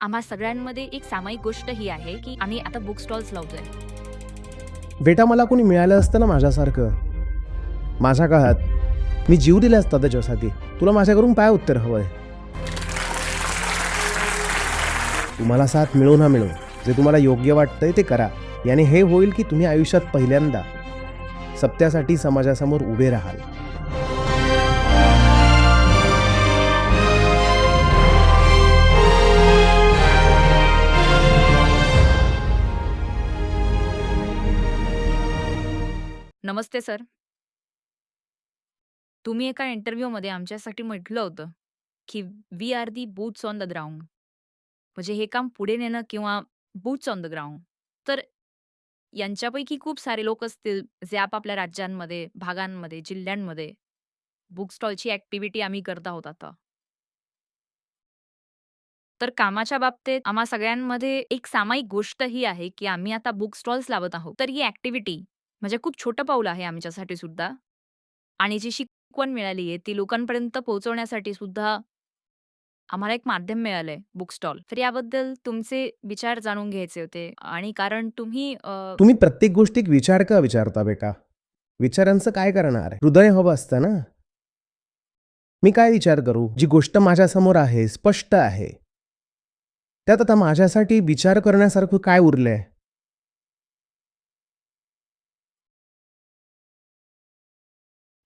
आम्हा सगळ्यांमध्ये एक सामायिक गोष्ट ही आहे, की आम्ही आता बुक स्टॉल्स लावतोय. बेटा मला कोणी मिळालं असतं ना माझ्यासारखं माझ्या काळात मी जीव दिला असता त्याच्यासाठी. तुला माझ्याकडून काय उत्तर हवंय? तुम्हाला साथ मिळो ना मिळो, जे तुम्हाला योग्य वाटतंय ते करा. याने हे होईल की तुम्ही आयुष्यात पहिल्यांदा सत्यासाठी समाजासमोर उभे राहाल. नमस्ते सर. तुम्ही एका इंटरव्ह्यूमध्ये आमच्यासाठी म्हटलं होतं, की "we are the boots on the ground." म्हणजे हे काम पुढे नेणं किंवा बूट्स ऑन द ग्राउंड. तर यांच्यापैकी खूप सारे लोक असतील, जे आपापल्या राज्यांमध्ये, भागांमध्ये, जिल्ह्यांमध्ये बुक स्टॉलची ॲक्टिव्हिटी आम्ही करत आहोत आता. तर कामाच्या बाबतीत आम्हा सगळ्यांमध्ये एक सामायिक गोष्ट ही आहे, की आम्ही आता बुक स्टॉल्स लावत आहोत. तर ही ॲक्टिव्हिटी म्हणजे खूप छोटं पाऊल आहे आमच्यासाठी सुद्धा आणि जी शिकवण मिळाली आहे, ती लोकांपर्यंत पोहोचवण्यासाठी सुद्धा आम्हाला एक माध्यम मिळालंय बुक स्टॉल. तर याबद्दल तुमचे विचार जाणून घ्यायचे होते आणि कारण तुम्ही तुम्ही प्रत्येक गोष्टीत विचार का विचारता बेटा? विचारांचं काय करणार? हृदय हवं असतं ना. मी काय विचार करू? जी गोष्ट माझ्यासमोर आहे, स्पष्ट आहे. त्यात आता माझ्यासाठी विचार करण्यासारखं काय उरलंय?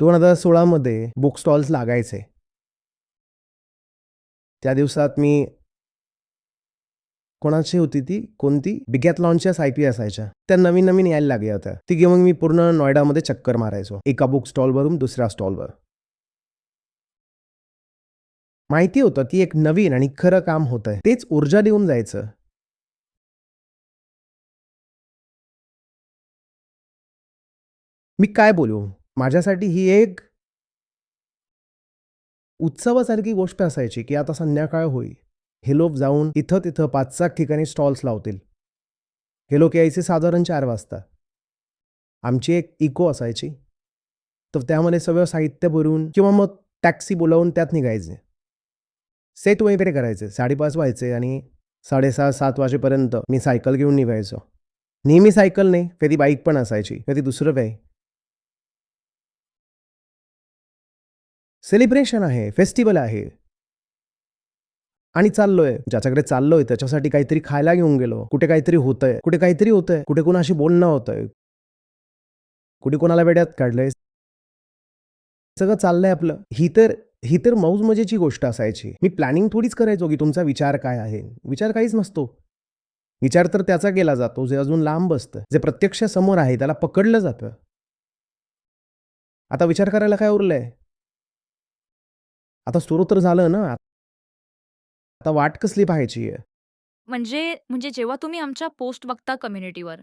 2016 मध्ये बुक स्टॉल्स लागायचे. त्या दिवसात मी कोणाची होती ती? कोणती? बिगॅथलॉनच्याच आय-पी असायच्या. त्या नवीन-नवीन यायला लागल्या होत्या. ती घेऊन मी पूर्ण नोएडामध्ये चक्कर मारायचो. एका बुक स्टॉलवरून दुसऱ्या स्टॉलवर. माहिती होतं ती एक नवीन आणि खरं काम होतंय. तेच ऊर्जा देऊन जायचं. मी काय बोलू? माझ्यासाठी ही एक उत्सवासारखी गोष्ट असायची, की आता संध्याकाळ होईल. हे लोक जाऊन इथं-तिथं 5-7 ठिकाणी स्टॉल्स लावतील. हे लोक यायचे साधारण 4 वाजता. आमची एक इको असायची. तर त्यामध्ये सगळं साहित्य भरून किंवा मग टॅक्सी बोलावून त्यात निघायचे. सेट वगैरे करायचे. 5:30 व्हायचे आणि 6:30-7 वाजेपर्यंत मी सायकल घेऊन निघायचो. नेहमी सायकल नाही, कधी बाईक पण असायची, कधी दुसरं काही. सेलिब्रेशन आहे, फेस्टिव्हल आहे. आणि चाललोय. ज्याच्याकडे चाललोय त्याच्यासाठी काहीतरी खायला घेऊन गेलो. कुठे काहीतरी होतंय, कुठे काहीतरी होतंय, कुठे कोणाशी बोलणं होतंय, कुठे कोणाला वेड्यात काढलंय. सगळं चाललंय आपलं. ही तर मौज-मजेची गोष्ट असायची. मी प्लॅनिंग थोडीच करायचो, की तुमचा विचार काय आहे? विचार काहीच नसतो. विचार तर त्याचा केला जातो, जे अजून लांब असतं. जे प्रत्यक्ष समोर आहे त्याला पकडलं जातं. आता विचार करायला काय उरलंय? आता सुरू तर झालं ना. आता वाट कसली पाहायची आहे? म्हणजे म्हणजे जेव्हा तुम्ही आमच्या पोस्ट बघता कम्युनिटीवर,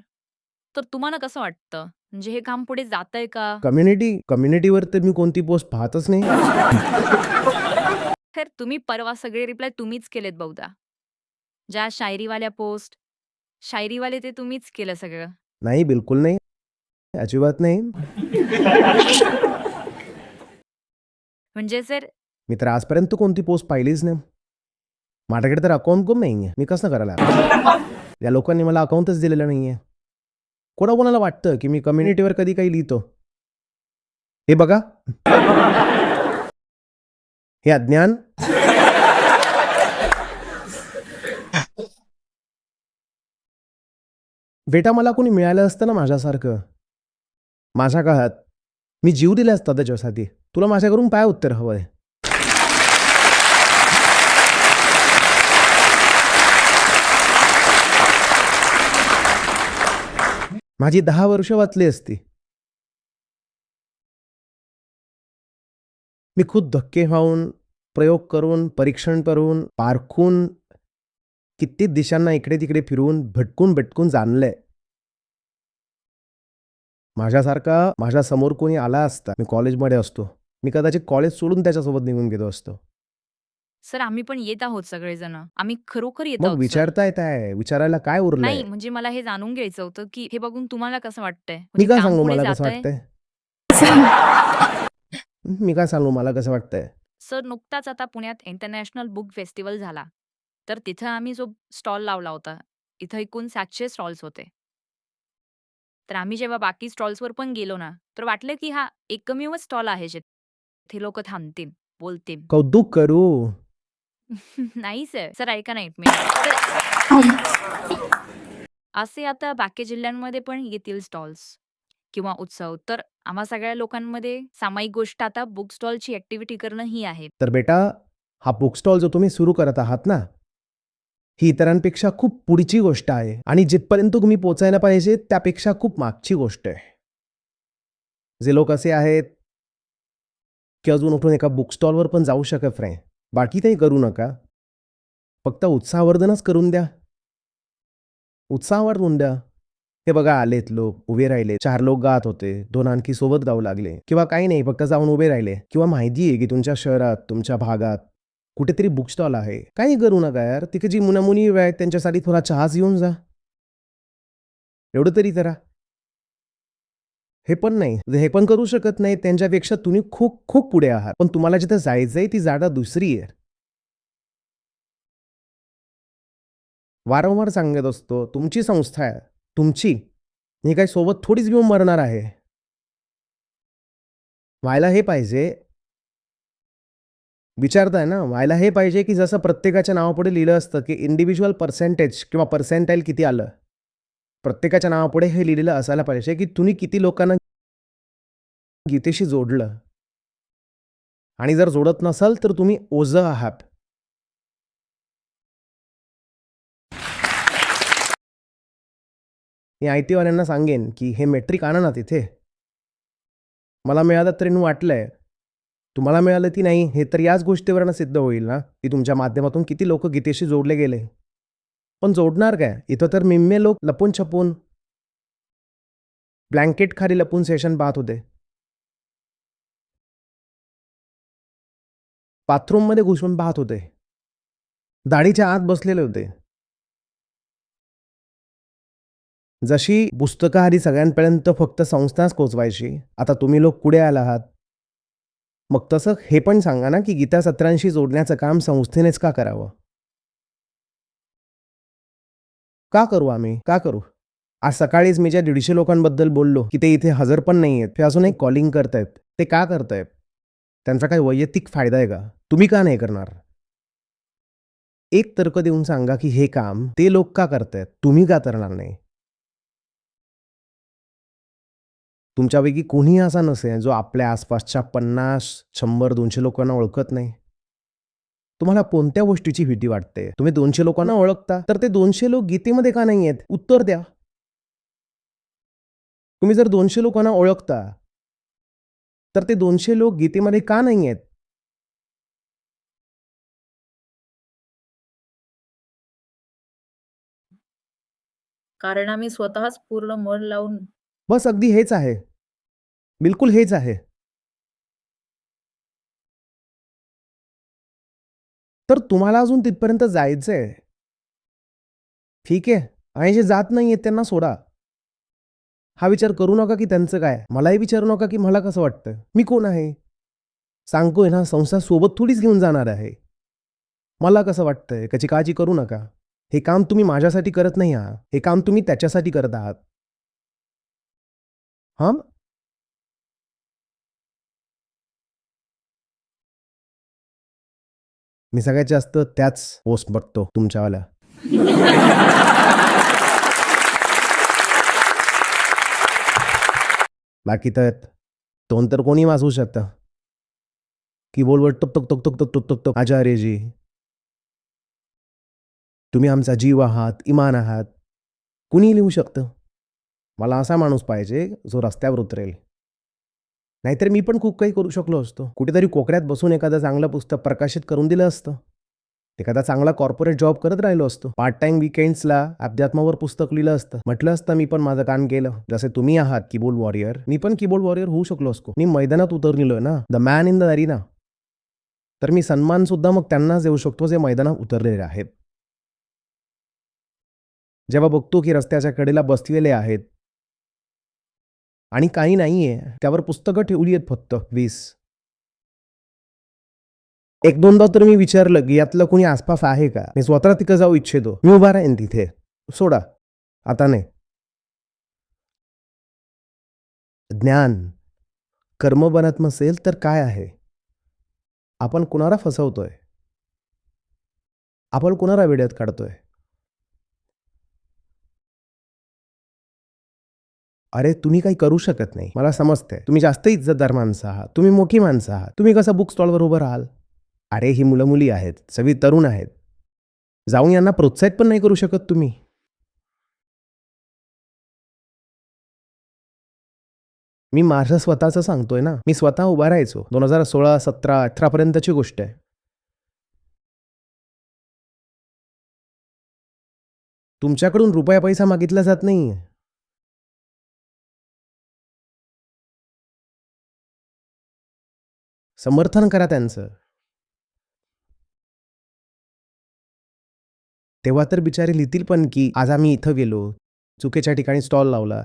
तर तुम्हाला कसं वाटतं? म्हणजे हे काम पुढे जातंय का? कम्युनिटीवर तर मी कोणती पोस्ट पाहतच नाही. तर तुम्ही परवा सगळे रिप्लाय तुम्हीच केलेत बहुधा. ज्या शायरीवाल्या पोस्ट, शायरीवाले ते तुम्हीच केलं सगळं. नाही, बिलकुल नाही. अजिबात नाही. म्हणजे सर मी तर आजपर्यंत कोणती पोस्ट पाहिलीच नाही. माझ्याकडे तर अकाउंट पण नाहीये. मी कसं करायला? या लोकांनी मला अकाउंटच दिलेलं नाहीये. कोणाकोणाला वाटतं, की मी कम्युनिटीवर कधी काही लिहितो. हे बघा. हे अज्ञान. बेटा मला कोणी मिळालं असतं ना माझ्यासारखं माझ्या काळात मी जीव दिला असता त्याच्यासाठी. तुला माझ्याकडून काय उत्तर हवंय? माझी 10 वर्ष वाचली असती. मी खूप धक्के खाऊन, प्रयोग करून, परीक्षण करून, पारखून, कित्येक दिशांना इकडे-तिकडे फिरून, भटकून जाणलंय. माझ्यासारखा माझ्यासमोर कोणी आला असता, मी कॉलेजमध्ये असतो. मी कदाचित कॉलेज सोडून त्याच्यासोबत निघून गेलो असतो. सर आम्ही पण येत आहोत सगळेजण. आम्ही खरोखर येत मग आहोत सर. विचारताय काय? विचारायला काय नाही उरलंय? म्हणजे मला हे जाणून घ्यायचं होतं, की हे बघून तुम्हाला कसं वाटतंय? मी म्हणजे काय काम सांगू पुढे मला कसं जातंय? वाटतंय? मी काय सांगू मला कसं वाटतंय? सर नुकताच आता पुण्यात इंटरनॅशनल बुक फेस्टिव्हल झाला. तर तिथं आम्ही जो स्टॉल लावला होता, इथं एकूण 700 स्टॉल्स होते. तर आम्ही जेव्हा बाकी स्टॉल्सवर पण गेलो ना, तर वाटलं की हा एकमेव स्टॉल आहे जिथे लोकं थांबतील, बोलतील. कौतुक करू. नाही सर. सर ऐका ना 1 मिनिट. तर असे आता बाकी जिल्ह्यांमध्ये पण येतील स्टॉल्स किंवा उत्सव. तर आम्हा सगळ्या लोकांमध्ये सामायिक गोष्ट आता बुक स्टॉलची ॲक्टिव्हिटी करणं ही आहे. तर बेटा, हा बुक स्टॉल जो तुम्ही सुरू करत आहात ना, ही इतरांपेक्षा खूप पुढची गोष्ट आहे आणि जिथपर्यंत तुम्ही पोहोचायला पाहिजे त्यापेक्षा खूप मागची गोष्ट आहे. जे लोक असे आहेत, की अजून उठून एका बुक स्टॉलवर पण जाऊ शकत नाही. बाकी काही करू नका. फक्त उत्साहवर्धनच करून द्या. उत्साह वाढवून द्या. हे बघा आलेत लोक, उभे राहिले. 4 लोक गात होते, 2 आणखी सोबत गाऊ लागले किंवा काही नाही फक्त जाऊन उभे राहिले किंवा माहिती आहे की तुमच्या शहरात, तुमच्या भागात कुठेतरी बुक स्टॉल आहे. काही करू नका यार. तिथे जी मुलं-मुली उभे आहेत त्यांच्यासाठी थोडा चहाच घेऊन जा. एवढं तरी करा. हे पण नाही. हे पण करू शकत नाही त्यांच्यापेक्षा तुम्ही खूप खूप पुढे आहात. पण तुम्हाला जिथे जायचंय ती जागा दुसरी आहे. वारंवार सांगत असतो, तुमची संस्था आहे. तुमची. मी काही सोबत थोडीच घेऊन मरणार आहे. व्हायला हे पाहिजे विचारताय ना, व्हायला हे पाहिजे की जसं प्रत्येकाच्या नावापुढे लिहिलं असतं की इंडिव्हिज्युअल पर्सेंटेज किंवा पर्सेंटाईल किती आलं. प्रत्येकाच्या नावापुढे हे लिहिलेलं असायला पाहिजे की तुम्ही किती लोकांना गीतेशी जोडलं आणि जर जोडत नसाल तर तुम्ही ओझं आहात. मी आय-टीवाल्यांना सांगेन की हे मेट्रिक आणा ना तिथे. मला मिळालं तरी वाटलंय. तुम्हाला मिळालं की नाही हे तर याच गोष्टीवरनं सिद्ध होईल ना, की तुमच्या माध्यमातून किती लोकं गीतेशी जोडले गेले. पण जोडणार काय? इथं तर निम्मे लोक लपून-छपून ब्लँकेट खाली लपून सेशन पाहत होते. बाथरूममध्ये घुसून पाहत होते. दाढीच्या आत बसलेले होते. जशी पुस्तकं आधी सगळ्यांपर्यंत फक्त संस्थाच पोहोचवायची, आता तुम्ही लोक पुढे आला आहात. मग तसं हे पण सांगा ना, की गीता सत्रांशी जोडण्याचं काम संस्थेनेच का करावं? का करू आम्ही? का करू? आज सकाळीच मी ज्या 150 लोकांबद्दल बोललो, की ते इथे हजर पण नाहीयेत. ते अजूनही कॉलिंग करतायत. ते का करतायत? त्यांचा काही वैयक्तिक फायदा आहे का? तुम्ही का नाही करणार? एक तर्क देऊन सांगा, की हे काम ते लोक का करतायत? तुम्ही का करणार नाही? तुमच्यापैकी कोणीही असा नसेल, जो आपल्या आसपासच्या 50, 100, 200 लोकांना ओळखत नाही. तुम्हाला कोणत्या गोष्टीची भीती वाटते? तुम्ही 200 लोकांना ओळखता, तर ते 200 लोक गीतेमध्ये का नाही आहेत? उत्तर द्या. तुम्ही जर 200 लोकांना ओळखता, तर ते 200 लोक गीतेमध्ये का नाही आहेत? कारण आम्ही स्वतःच पूर्ण मन लावून बस अगदी हेच आहे. बिलकुल हेच आहे. तर तुम्हाला अजून तिथपर्यंत जायचंय. ठीक आहे. आणि जे जात नाहीयेत त्यांना सोडा. हा विचार करू नका की त्यांचं काय? मलाही विचारू नका की मला कसं वाटतं? मी कोण आहे? सांगतोय ना, संस्था सोबत थोडीच घेऊन जाणार आहे. मला कसं वाटतंय याची काळजी करू नका. हे काम तुम्ही माझ्यासाठी करत नाही आहात. हे काम तुम्ही त्याच्यासाठी करत आहात. हां? मी सगळ्यात जास्त त्याच पोस्ट बघतो तुमच्यावाल्या. बाकी तर तोंड तर कोणी वाजवू शकतं. कीबोर्डवर टक, टक, टक, टक, टक, टक, टक, टक. आचार्यजी, तुम्ही आमचा जीव आहात, इमान आहात. कुणीही लिहू शकतं. मला असा माणूस पाहिजे जो रस्त्यावर उतरेल. नाहीतर मी पण खूप काही करू शकलो असतो. कुठेतरी कोपऱ्यात बसून एखादं चांगलं पुस्तक प्रकाशित करून दिलं असतं. एखादा चांगला कॉर्पोरेट जॉब करत राहिलो असतो. पार्ट टाईम वीकेंड्सला अध्यात्मावर पुस्तक लिहिलं असतं. म्हटलं असतं मी पण माझं काम केलं. जसे तुम्ही आहात कीबोर्ड वॉरियर, मी पण कीबोर्ड वॉरियर होऊ शकलो असतो. मी मैदानात उतरलेलोय ना, the man in the arena. तर मी सन्मान सुद्धा मग त्यांनाच देऊ शकतो जे मैदानात उतरलेले आहेत. जेव्हा बघतो की रस्त्याच्या कडेला बसलेले आहेत आणि काही नाहीये, त्यावर पुस्तकं ठेवली आहेत फक्त 20. एक दोनदा तर मी विचारलं की यातलं कोणी आसपास आहे का, मी स्वतः तिथं जाऊ इच्छितो, मी उभा राहीन तिथे, सोडा आता नाही. ज्ञान कर्म बनत नसेल तर काय आहे? आपण कुणाला फसवतोय? आपण कुणाला वेड्यात काढतोय? अरे तुम्ही काही करू शकत नाही, मला समजतंय. तुम्ही जास्त इज्जतदार माणसं आहात, तुम्ही मोठी माणसं आहात, तुम्ही कसं बुक स्टॉलवर उभं राहाल? अरे ही मुलं मुली आहेत, सगळी तरुण आहेत, जाऊन यांना प्रोत्साहित पण नाही करू शकत तुम्ही. मी माझं स्वतःचं सांगतोय ना, मी स्वतः उभा राहायचो 2016, 17, 18 पर्यंतची गोष्ट आहे. तुमच्याकडून रुपया पैसा मागितला जात नाहीये. समर्थन करा त्यांचं. तेव्हा तर बिचारे लिहितील पण की आज आम्ही इथं गेलो, चुकीच्या ठिकाणी स्टॉल लावला,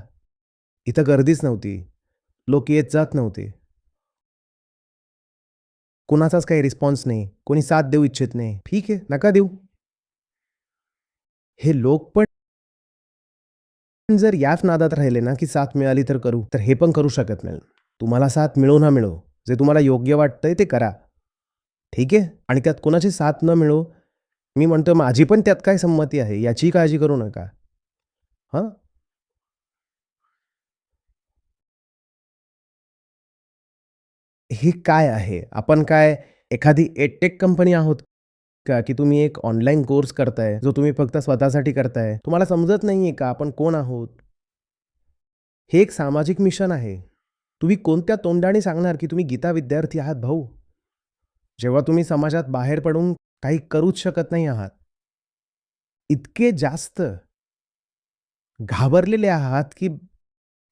इथं गर्दीच नव्हती, लोक येत जात नव्हते, कुणाचाच काही रिस्पॉन्स नाही, कोणी साथ देऊ इच्छित नाही. ठीक आहे, नका देऊ. हे लोक पण जर याच नादात राहिले ना की साथ मिळाली तर करू, तर हे पण करू शकत नाही. तुम्हाला साथ मिळो ना मिळो, जे तुम्हाला योग्य वाटतंय ते करा, ठीक आहे. आणि त्यात कोणाची साथ न मिळो, मी म्हणतो माझी पण त्यात काय संमती आहे, याची काळजी करू नका. हां, हे काय आहे? आपण काय एखादी एडटेक कंपनी आहोत का, की तुम्ही एक ऑनलाईन कोर्स करताय, जो तुम्ही फक्त स्वतःसाठी करताय? तुम्हाला समजत नाहीये का आपण कोण आहोत? हे एक सामाजिक मिशन आहे. तुम्ही कोणत्या तोंडाने सांगणार की तुम्ही गीता विद्यार्थी आहात भाऊ? जेव्हा तुम्ही समाजात बाहेर पडून काही करूच शकत नाही आहात. इतके जास्त घाबरलेले आहात की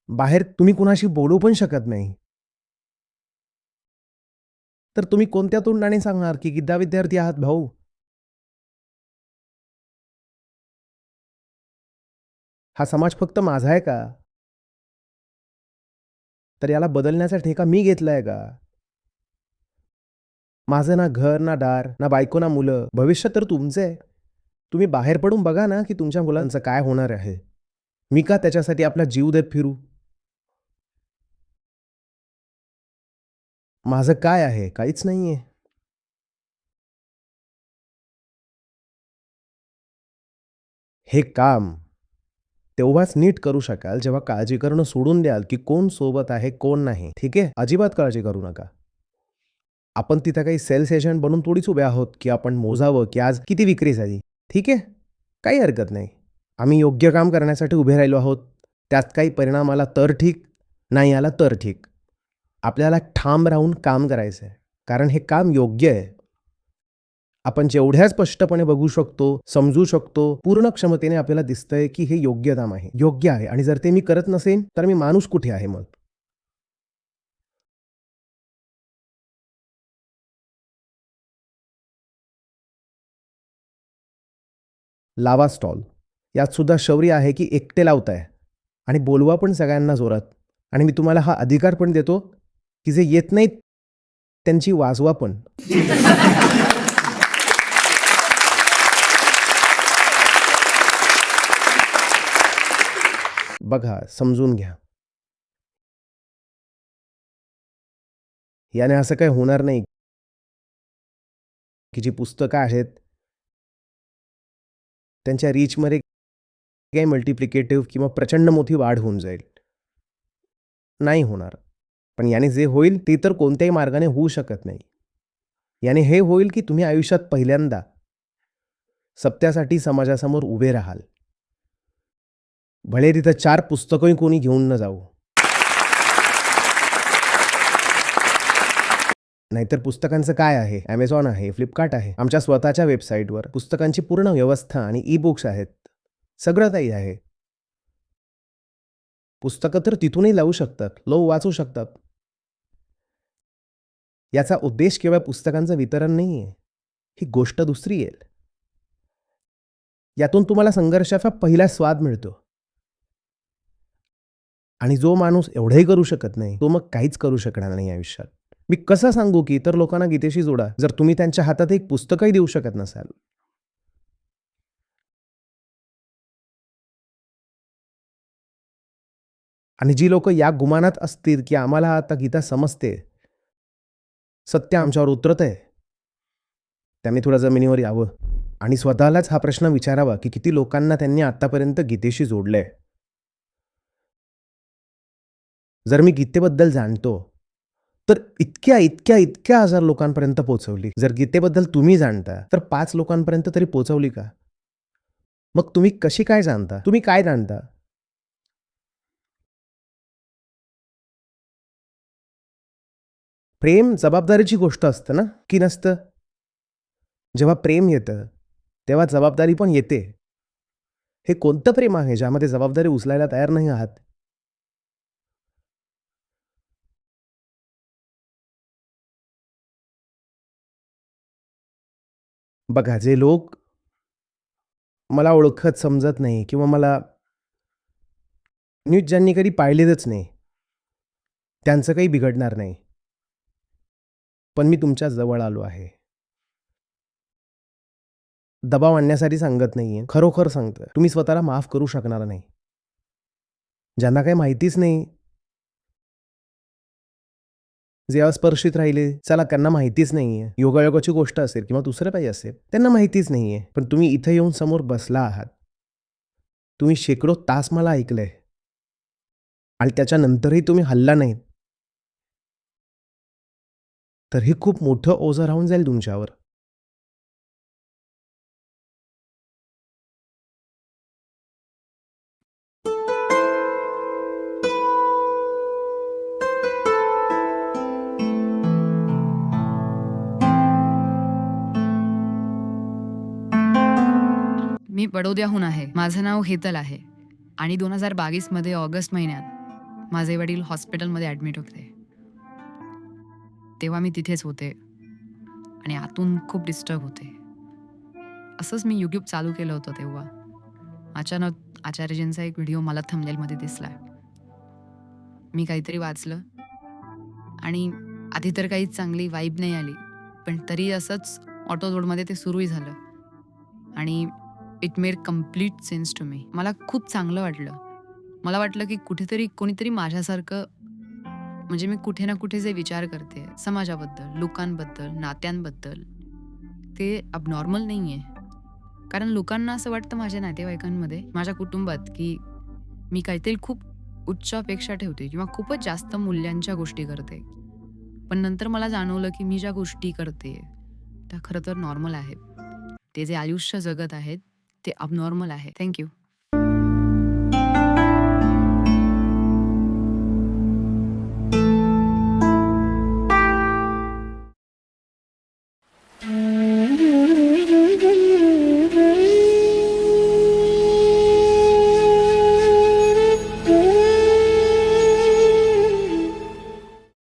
बाहेर तुम्ही कुणाशी बोलू पण शकत नाही. तर तुम्ही कोणत्या तोंडाने सांगणार की गीता विद्यार्थी आहात भाऊ? हा समाज फक्त माझा आहे का? तर याला बदलण्याचा ठेका मी घेतलाय का? माझं ना घर, ना दार, ना बायको, ना मुलं. भविष्य तर तुमचं आहे. तुम्ही बाहेर पडून बघा ना की तुमच्या मुलांचं काय होणार आहे. मी का त्याच्यासाठी आपला जीव देत फिरू? माझं काय आहे? काहीच नाहीये. हे काम तेव्हाच नीट करू शकाल जेव्हा काळजी करणं सोडून द्याल की कोण सोबत आहे, कोण नाही. ठीक आहे? अजिबात काळजी करू नका. आपण तिथं काही सेल्स एजंट बनून थोडीच उभे आहोत की आपण मोजावं की आज किती विक्री झाली. ठीक आहे? काही हरकत नाही. आम्ही योग्य काम करण्यासाठी उभे राहिलो आहोत. त्यात काही परिणाम आला तर ठीक, नाही आला तर ठीक. आपल्याला ठाम राहून काम करायचं आहे. कारण हे काम योग्य आहे. आपण जेवढ्या स्पष्टपणे बघू शकतो, समजू शकतो, पूर्ण क्षमतेने आपल्याला दिसतंय की हे योग्य काम आहे, योग्य आहे. आणि जर ते मी करत नसेन, तर मी माणूस कुठे आहे मग? लावा स्टॉल. यात सुद्धा शौर्य आहे की एकटे लावताय आणि बोलवा पण सगळ्यांना जोरात. आणि मी तुम्हाला हा अधिकार पण देतो की जे येत नाहीत त्यांची वाजवा पण. बघा, समजून घ्या. याने असं काही होणार नाही की जी पुस्तकं आहेत त्यांच्या रीचमध्ये काही मल्टिप्लिकेटिव्ह किंवा प्रचंड मोठी वाढ होऊन जाईल. नाही होणार. पण याने जे होईल ते तर कोणत्याही मार्गाने होऊ शकत नाही. याने हे होईल की तुम्ही आयुष्यात पहिल्यांदा सत्यासाठी समाजासमोर उभे राहाल. भले तिथं 4 पुस्तकंही कोणी घेऊन न जाऊ. नाहीतर पुस्तकांचं काय आहे? Amazon आहे, Flipkart आहे. आमच्या स्वतःच्या वेबसाईटवर पुस्तकांची पूर्ण व्यवस्था आणि ई-बुक्स आहेत. सगळं काही आहे. पुस्तकं तर तिथूनही लावू शकतात. लोक वाचू शकतात. याचा उद्देश केवळ पुस्तकांचं वितरण नाहीये. ही गोष्ट दुसरी येईल. यातून तुम्हाला संघर्षाचा पहिला स्वाद मिळतो. आणि जो माणूस एवढंही करू शकत नाही, तो मग काहीच करू शकणार नाही आयुष्यात. मी कसं सांगू की इतर लोकांना गीतेशी जोडा, जर तुम्ही त्यांच्या हातात एक पुस्तकही देऊ शकत नसाल? आणि जी लोकं या गुमानात असतील, की आम्हाला आता गीता समजते, सत्य आमच्यावर उतरतंय, त्यांनी थोडं जमिनीवर यावं आणि स्वतःलाच हा प्रश्न विचारावा, की किती लोकांना त्यांनी आतापर्यंत गीतेशी जोडलंय. जर मी गीतेबद्दल जाणतो, तर इतक्या हजार लोकांपर्यंत पोहोचवली. जर गीतेबद्दल तुम्ही जाणता, तर 5 लोकांपर्यंत तरी पोहोचवली का? मग तुम्ही कशी काय जाणता? तुम्ही काय जाणता? प्रेम जबाबदारीची गोष्ट असतं ना, की नसतं? जेव्हा प्रेम येतं, तेव्हा जबाबदारी पण येते. हे कोणतं प्रेम आहे ज्यामध्ये जबाबदारी उचलायला तयार नाही आहात? बघा, जे लोक मला ओळखत समजत नाही किंवा मला न्यूज ज्यांनी कधी पाहिलेलंच नाही, त्यांचं काही बिघडणार नाही. पण मी तुमच्या जवळ आलो आहे. दबाव आणण्यासाठी सांगत नाहीये. खरोखर सांगतोय. तुम्ही स्वतःला माफ करू शकणार नाही. ज्यांना काही माहितीच नाही, जे अस्पर्शित राहिले, चला त्यांना माहितीच नाहीये. योगायोगाची गोष्ट असेल किंवा दुसरं काही असेल, त्यांना माहितीच नाहीये. पण तुम्ही इथे येऊन समोर बसला आहात. तुम्ही शेकडो तास मला ऐकलंय आणि त्याच्यानंतरही तुम्ही हलला नाहीत. तर हे खूप मोठं ओझं राहून जाईल तुमच्यावर. मी बडोद्याहून आहे. माझं नाव हेतल आहे आणि 2022 मध्ये ऑगस्ट महिन्यात माझे वडील हॉस्पिटलमध्ये ॲडमिट होते. तेव्हा मी तिथेच होते आणि आतून खूप डिस्टर्ब होते. असंच मी YouTube चालू केलं होतं तेव्हा. अचानक आचार्यजींचा एक व्हिडिओ मला थंबनेलमध्ये दिसला. मी काहीतरी वाचलं आणि आधी तर काही चांगली वाइब नाही आली. पण तरी असंच ऑटो रोडमध्ये ते सुरूही झालं आणि it made complete sense to me. मला खूप चांगलं वाटलं. मला वाटलं की कुठेतरी कोणीतरी माझ्यासारखं म्हणजे मी कुठे ना कुठे जे विचार करते समाजाबद्दल, लोकांबद्दल, नात्यांबद्दल, ते अबनॉर्मल नाही आहे. कारण लोकांना असं वाटतं माझ्या नातेवाईकांमध्ये, माझ्या कुटुंबात, की मी काहीतरी खूप उच्च अपेक्षा ठेवते किंवा खूपच जास्त मूल्यांच्या गोष्टी करते. पण नंतर मला जाणवलं की मी ज्या गोष्टी करते त्या खरं तर नॉर्मल आहेत. ते जे आयुष्य जगत आहेत ते अबनॉर्मल आहे. Thank you.